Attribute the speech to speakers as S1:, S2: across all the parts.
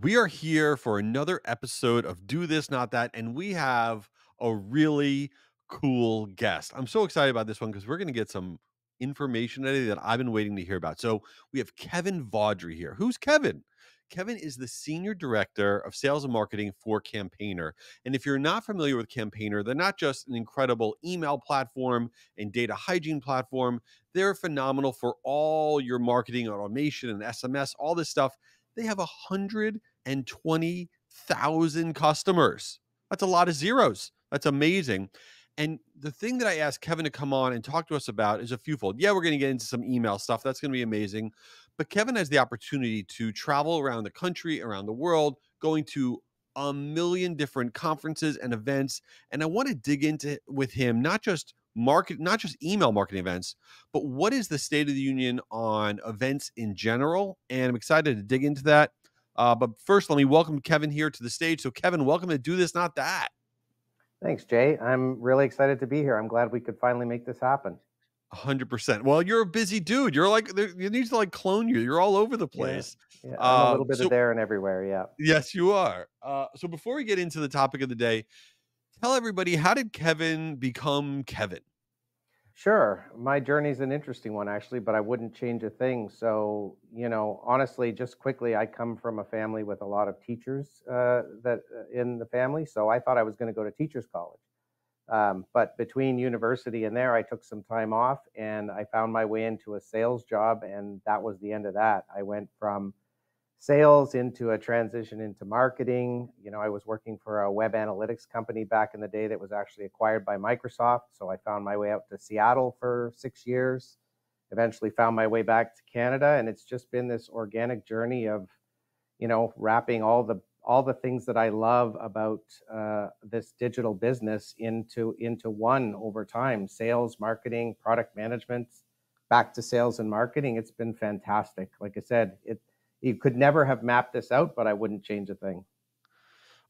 S1: We are here for another episode of Do This, Not That, and we have a really cool guest. I'm so excited about this one because we're going to get some information today that I've been waiting to hear about. So we have Kevin Vaudry here. Who's Kevin? Kevin is the Senior Director of Sales and Marketing for Campaigner. And if you're not familiar with Campaigner, they're not just an incredible email platform and data hygiene platform. They're phenomenal for all your marketing automation and SMS, all this stuff. They have 120,000 customers. That's a lot of zeros. That's amazing. And the thing that I asked Kevin to come on and talk to us about is a fewfold. Yeah, we're going to get into some email stuff. That's going to be amazing. But Kevin has the opportunity to travel around the country, around the world, going to a million different conferences and events. And I want to dig into with him, not just email marketing events, but what is the state of the union on events in general? And I'm excited to dig into that. But first, let me welcome Kevin here to the stage. So, Kevin, welcome to Do This, Not That.
S2: Thanks, Jay. I'm really excited to be here. I'm glad we could finally make this happen.
S1: 100%. Well, you're a busy dude. You're like, you need to like clone you. You're all over the
S2: Yeah.
S1: place.
S2: Yeah. I'm a little bit of
S1: So,
S2: there and everywhere. Yeah.
S1: yes, you are. So, before we get into the topic of the day, tell everybody, how did Kevin become Kevin?
S2: Sure. My journey's an interesting one, actually, but I wouldn't change a thing. So, honestly, just quickly, I come from a family with a lot of teachers in the family. So I thought I was going to go to teachers college. But between university and there, I took some time off and I found my way into a sales job. And that was the end of that. I went from sales into a transition into marketing. I was working for a web analytics company back in the day that was actually acquired by Microsoft. So I found my way out to Seattle for 6 years, eventually found my way back to Canada. And it's just been this organic journey of, wrapping all the things that I love about this digital business into one over time: sales, marketing, product management, back to sales and marketing. It's been fantastic. Like I said, you could never have mapped this out, but I wouldn't change a thing.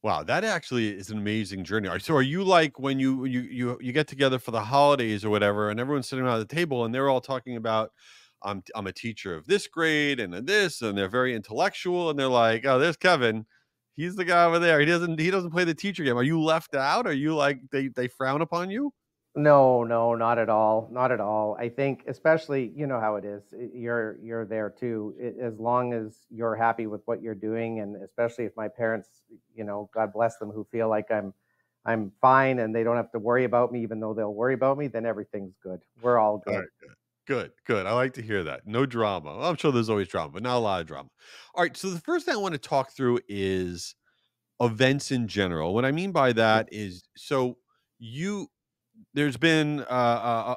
S1: Wow, that actually is an amazing journey. So are you like when you get together for the holidays or whatever, and everyone's sitting around the table and they're all talking about I'm a teacher of this grade and of this, and they're very intellectual, and they're like, oh, there's Kevin. He's the guy over there. He doesn't play the teacher game. Are you left out? Are you like they frown upon you?
S2: No, no, not at all. Not at all. I think, especially, you know how it is. You're there too. As long as you're happy with what you're doing, and especially if my parents, God bless them, who feel like I'm fine and they don't have to worry about me, even though they'll worry about me, then everything's good. We're all
S1: All
S2: good.
S1: right, good. Good, good. I like to hear that. No drama. Well, I'm sure there's always drama, but not a lot of drama. All right. So the first thing I want to talk through is events in general. What I mean by
S2: Yeah.
S1: that is so you there's been a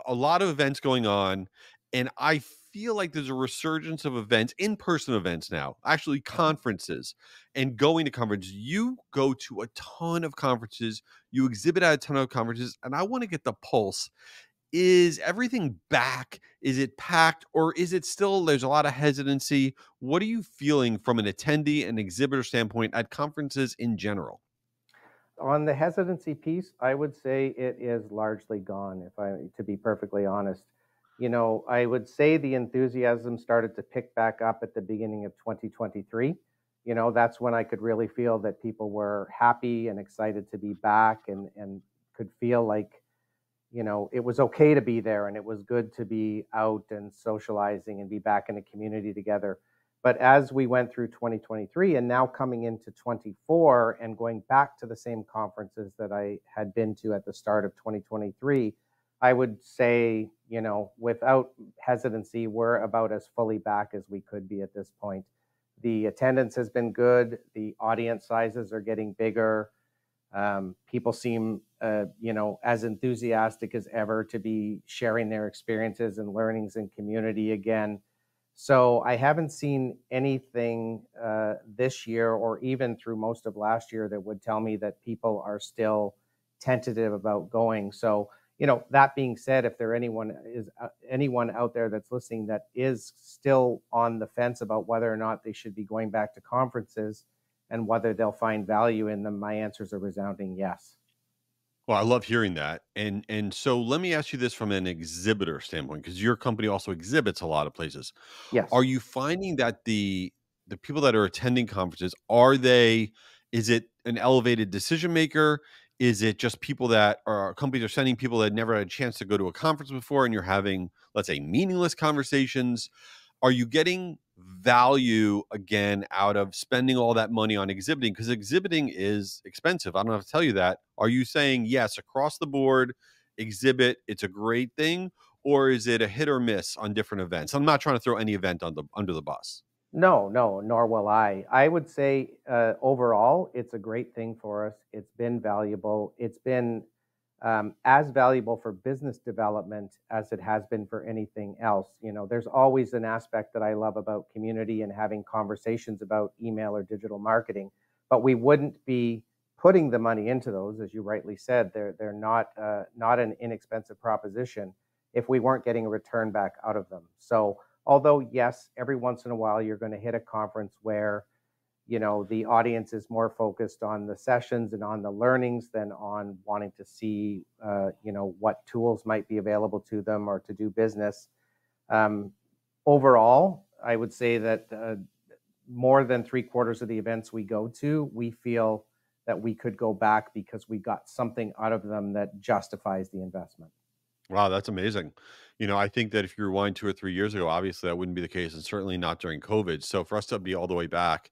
S1: lot of events going on, and I feel like there's a resurgence of events, in-person events now, actually
S2: Uh-huh.
S1: conferences and going to conferences. You go to a ton of conferences, you exhibit at a ton of conferences, and I want to get the pulse. Is everything back? Is it packed? Or is it still, there's a lot of hesitancy? What are you feeling from an attendee and exhibitor standpoint at conferences in general?
S2: On the hesitancy piece, I would say it is largely gone, if I to be perfectly honest. I would say the enthusiasm started to pick back up at the beginning of 2023. That's when I could really feel that people were happy and excited to be back and could feel like, it was okay to be there and it was good to be out and socializing and be back in a community together. But as we went through 2023 and now coming into 24 and going back to the same conferences that I had been to at the start of 2023, I would say, without hesitancy, we're about as fully back as we could be at this point. The attendance has been good. The audience sizes are getting bigger. People seem, as enthusiastic as ever to be sharing their experiences and learnings in community again. So I haven't seen anything this year or even through most of last year that would tell me that people are still tentative about going. So, that being said, if there anyone out there that's listening that is still on the fence about whether or not they should be going back to conferences and whether they'll find value in them, my answer is a resounding yes.
S1: Well, I love hearing that. And so let me ask you this from an exhibitor standpoint, because your company also exhibits a lot of places. Are
S2: Yes.
S1: you finding that the people that are attending conferences, is it an elevated decision maker? Is it just people that are companies are sending people that never had a chance to go to a conference before and you're having, let's say, meaningless conversations? Are you getting value again out of spending all that money on exhibiting? Because exhibiting is expensive. I don't have to tell you that. Are you saying yes across the board, exhibit, it's a great thing? Or is it a hit or miss on different events? I'm not trying to throw any event under the bus.
S2: No, no, nor will I. I would say overall, it's a great thing for us. It's been valuable. It's been as valuable for business development as it has been for anything else. You know, there's always an aspect that I love about community and having conversations about email or digital marketing, but we wouldn't be putting the money into those, as you rightly said. They're not an inexpensive proposition if we weren't getting a return back out of them. So although yes, every once in a while you're going to hit a conference where the audience is more focused on the sessions and on the learnings than on wanting to see what tools might be available to them or to do business. Overall, I would say that more than 3/4 of the events we go to, we feel that we could go back because we got something out of them that justifies the investment.
S1: Wow, that's amazing. I think that if you rewind 2 or 3 years ago, obviously that wouldn't be the case, and certainly not during COVID. So for us to be all the way back,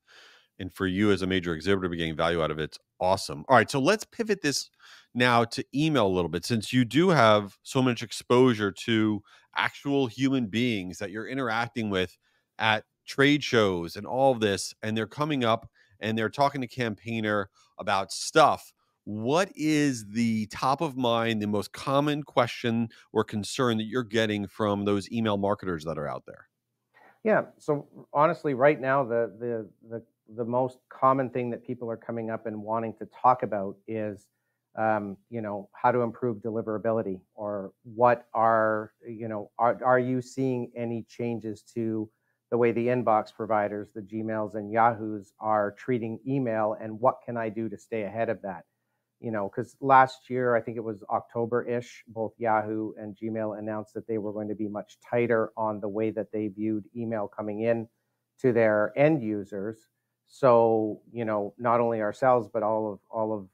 S1: and for you as a major exhibitor to be getting value out of it's awesome. All right, so let's pivot this now to email a little bit, since you do have so much exposure to actual human beings that you're interacting with at trade shows and all of this, and they're coming up and they're talking to campaigner about stuff. What is the top of mind, the most common question or concern that you're getting from those email marketers that are out there?
S2: Yeah. So honestly, right now, the most common thing that people are coming up and wanting to talk about is, how to improve deliverability, or what are you seeing any changes to the way the inbox providers, the Gmails and Yahoos, are treating email, and what can I do to stay ahead of that? Because last year, I think it was October-ish, both Yahoo and Gmail announced that they were going to be much tighter on the way that they viewed email coming in to their end users. So, not only ourselves, but all of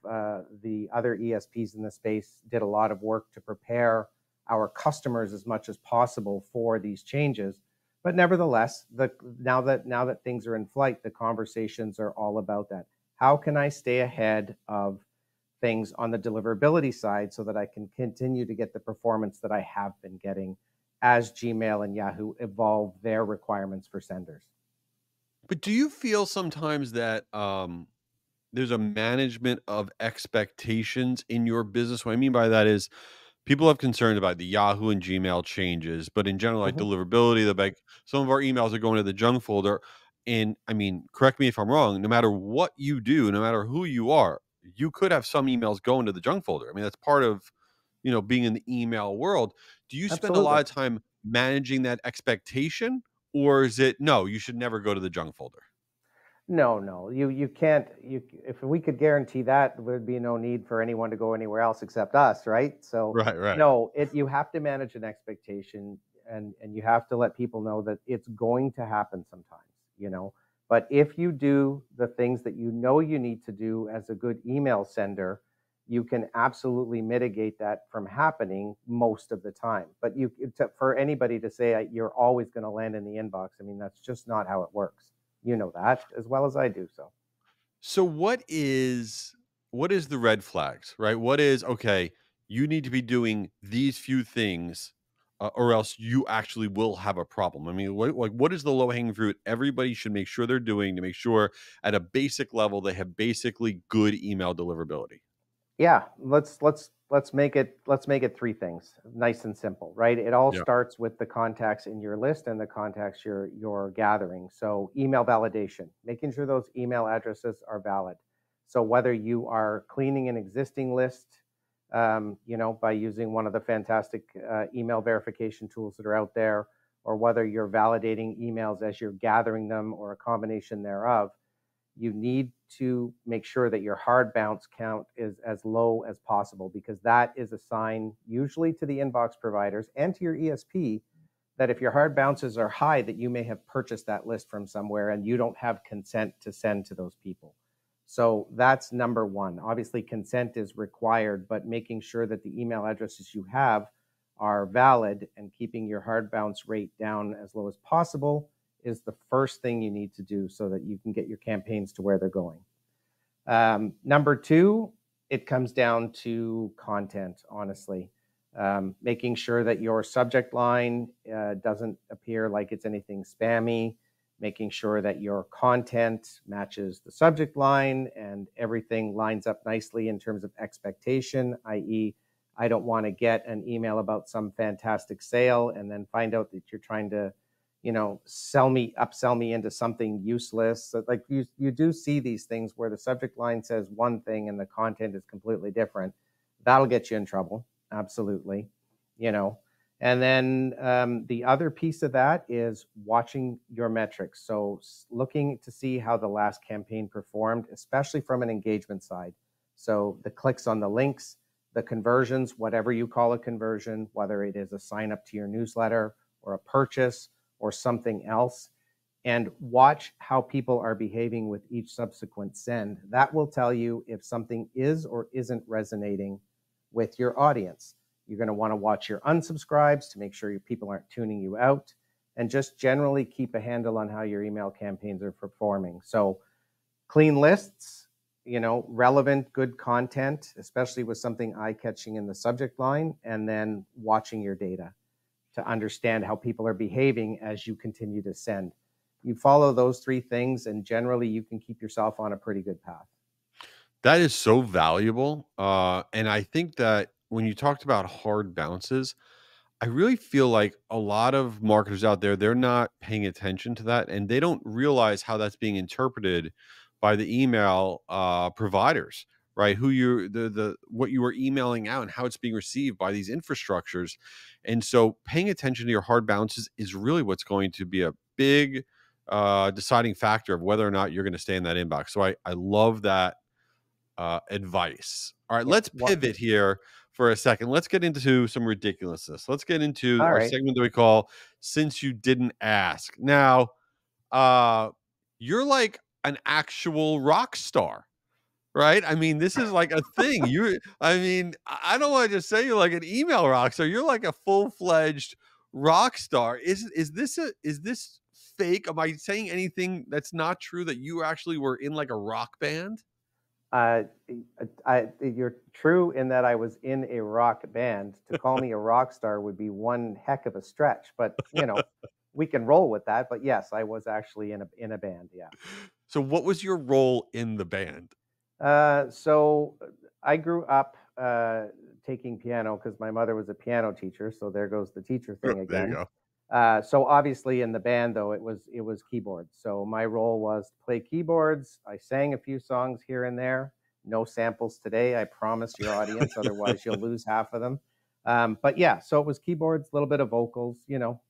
S2: the other ESPs in the space did a lot of work to prepare our customers as much as possible for these changes. But nevertheless, now that things are in flight, the conversations are all about that. How can I stay ahead of things on the deliverability side so that I can continue to get the performance that I have been getting as Gmail and Yahoo evolve their requirements for senders?
S1: But do you feel sometimes that there's a management of expectations in your business? What I mean by that is people have concerns about the Yahoo and Gmail changes, but in general, like
S2: Mhm.
S1: deliverability, some of our emails are going to the junk folder. And I mean, correct me if I'm wrong, no matter what you do, no matter who you are, you could have some emails going to the junk folder. I mean, that's part of, being in the email world. Do you spend a lot
S2: Absolutely.
S1: of time managing that expectation, or is it no, you should never go to the junk folder?
S2: No, no, you can't. If we could guarantee that, there would be no need for anyone to go anywhere else except us, right? So,
S1: Right, right.
S2: no, you have to manage an expectation, and you have to let people know that it's going to happen sometimes. You know, but if you do the things that you need to do as a good email sender, you can absolutely mitigate that from happening most of the time. But for anybody to say you're always going to land in the inbox, I mean, that's just not how it works. You know that as well as I do. So,
S1: So what is the red flags, right? What is okay, you need to be doing these few things or else you actually will have a problem. I mean, what is the low-hanging fruit everybody should make sure they're doing to make sure at a basic level they have basically good email deliverability?
S2: yeah, let's make it three things, nice and simple, right? It all
S1: Yeah.
S2: starts with the contacts in your list and the contacts you're gathering. So, email validation, making sure those email addresses are valid. So, whether you are cleaning an existing list, by using one of the fantastic email verification tools that are out there, or whether you're validating emails as you're gathering them, or a combination thereof, you need to make sure that your hard bounce count is as low as possible, because that is a sign, usually to the inbox providers and to your ESP, that if your hard bounces are high, that you may have purchased that list from somewhere and you don't have consent to send to those people. So that's number one. Obviously, consent is required, but making sure that the email addresses you have are valid and keeping your hard bounce rate down as low as possible is the first thing you need to do so that you can get your campaigns to where they're going. Number two, it comes down to content, honestly. Making sure that your subject line doesn't appear like it's anything spammy, making sure that your content matches the subject line and everything lines up nicely in terms of expectation, i.e., I don't want to get an email about some fantastic sale and then find out that you're trying to, upsell me into something useless. So, like you do see these things where the subject line says one thing and the content is completely different. That'll get you in trouble. Absolutely. And then the other piece of that is watching your metrics. So looking to see how the last campaign performed, especially from an engagement side. So the clicks on the links, the conversions, whatever you call a conversion, whether it is a sign up to your newsletter or a purchase or something else, and watch how people are behaving with each subsequent send. That will tell you if something is or isn't resonating with your audience. You're going to want to watch your unsubscribes to make sure your people aren't tuning you out, and just generally keep a handle on how your email campaigns are performing. So clean lists, relevant, good content, especially with something eye-catching in the subject line, and then watching your data to understand how people are behaving as you continue to send. You follow those three things, and generally you can keep yourself on a pretty good path.
S1: That is so valuable. And I think that when you talked about hard bounces, I really feel like a lot of marketers out there, they're not paying attention to that and they don't realize how that's being interpreted by the email providers, right? Who you the what you are emailing out and how it's being received by these infrastructures. And so paying attention to your hard bounces is really what's going to be a big deciding factor of whether or not you're going to stay in that inbox. So I love that advice. All right,
S2: Yeah.
S1: let's pivot here for a second. Let's get into some ridiculousness. Let's get into
S2: All
S1: our
S2: right.
S1: segment that we call Since You Didn't Ask. Now, you're like an actual rock star, right? I mean, this is like a thing. I don't want to just say you're like an email rock star. You're like a full-fledged rock star. Is this fake? Am I saying anything that's not true that you actually were in like a rock band?
S2: Uh, you're true in that I was in a rock band. To call me a rock star would be one heck of a stretch, but we can roll with that. But yes, I was actually in a band. Yeah.
S1: So what was your role in the band?
S2: So I grew up taking piano because my mother was a piano teacher. So there goes the teacher thing
S1: There you
S2: again.
S1: go.
S2: So obviously in the band though, it was keyboards. So my role was to play keyboards. I sang a few songs here and there. No samples today, I promise your audience. Otherwise, you'll lose half of them. But yeah, so it was keyboards, a little bit of vocals.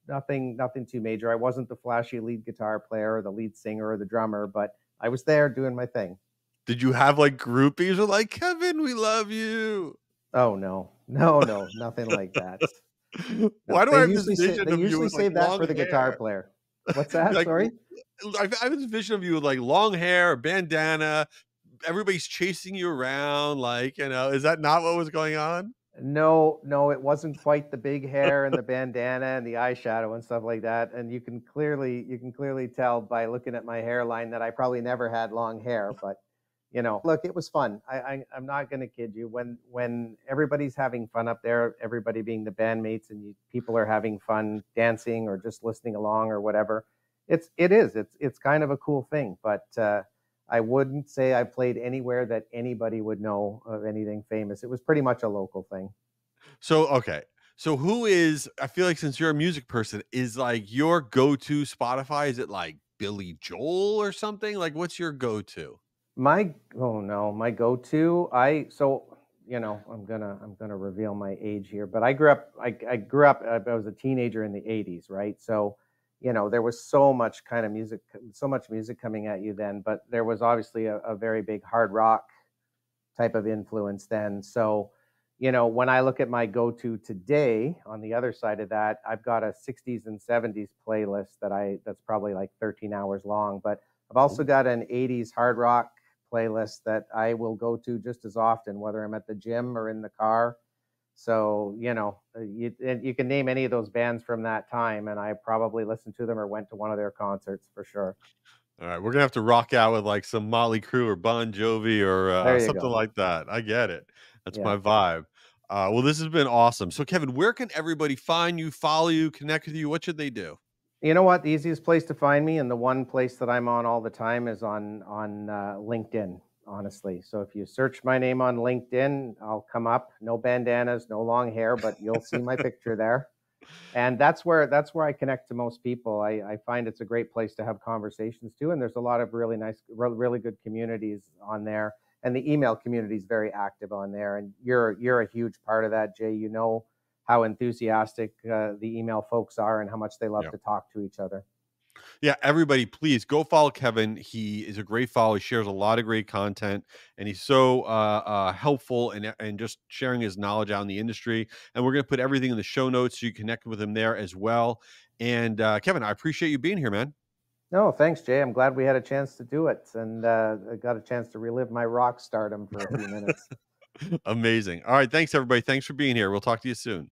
S2: Nothing too major. I wasn't the flashy lead guitar player or the lead singer or the drummer, but I was there doing my thing.
S1: Did you have like groupies who were like, Kevin, we love you?
S2: Oh no, nothing like that.
S1: Why
S2: No,
S1: do I
S2: they
S1: have this
S2: usually say
S1: vision
S2: they
S1: of you
S2: usually
S1: with like
S2: save that
S1: long
S2: for the guitar
S1: hair?
S2: player. What's that?
S1: Like
S2: Sorry.
S1: I have this vision of you with like long hair, a bandana, everybody's chasing you around, like, is that not what was going on?
S2: No, it wasn't quite the big hair and the bandana and the eyeshadow and stuff like that. And you can clearly tell by looking at my hairline that I probably never had long hair. But look, it was fun. I'm not going to kid you. When everybody's having fun up there, everybody being the bandmates, and people are having fun dancing or just listening along or whatever, it's kind of a cool thing. But I wouldn't say I played anywhere that anybody would know of anything famous. It was pretty much a local thing.
S1: So, okay. So I feel like since you're a music person, is like your go-to Spotify, is it like Billy Joel or something? Like what's your go-to?
S2: Oh no, my go-to. I'm gonna reveal my age here, but I was a teenager in the 80s, right? So, there was so much kind of music, so much music coming at you then, but there was obviously a very big hard rock type of influence then. So, when I look at my go-to today, on the other side of that, I've got a 60s and 70s playlist that's probably like 13 hours long, but I've also
S1: Ooh.
S2: got an 80s hard rock playlist that I will go to just as often, whether I'm at the gym or in the car. So, you can name any of those bands from that time, and I probably listened to them or went to one of their concerts for sure.
S1: All right, we're gonna have to rock out with like some Motley Crue or Bon Jovi or
S2: There you
S1: something
S2: go.
S1: like that. I get it. That's
S2: Yeah.
S1: my vibe. Well, this has been awesome. So, Kevin, where can everybody find you, follow you, connect with you? What should they do?
S2: You know what? The easiest place to find me, and the one place that I'm on all the time, is on LinkedIn. Honestly, so if you search my name on LinkedIn, I'll come up. No bandanas, no long hair, but you'll see my picture there. And that's where I connect to most people. I find it's a great place to have conversations too, and there's a lot of really nice, really good communities on there. And the email community is very active on there, and you're a huge part of that, Jay. You know how enthusiastic the email folks are, and how much they love
S1: Yeah.
S2: to talk to each other.
S1: Yeah, everybody, please go follow Kevin. He is a great follow. He shares a lot of great content, and he's so helpful and just sharing his knowledge out in the industry. And we're going to put everything in the show notes so you connect with him there as well. And Kevin, I appreciate you being here, man.
S2: No, thanks, Jay. I'm glad we had a chance to do it, and I got a chance to relive my rock stardom for a few minutes.
S1: Amazing. All right, thanks everybody. Thanks for being here. We'll talk to you soon.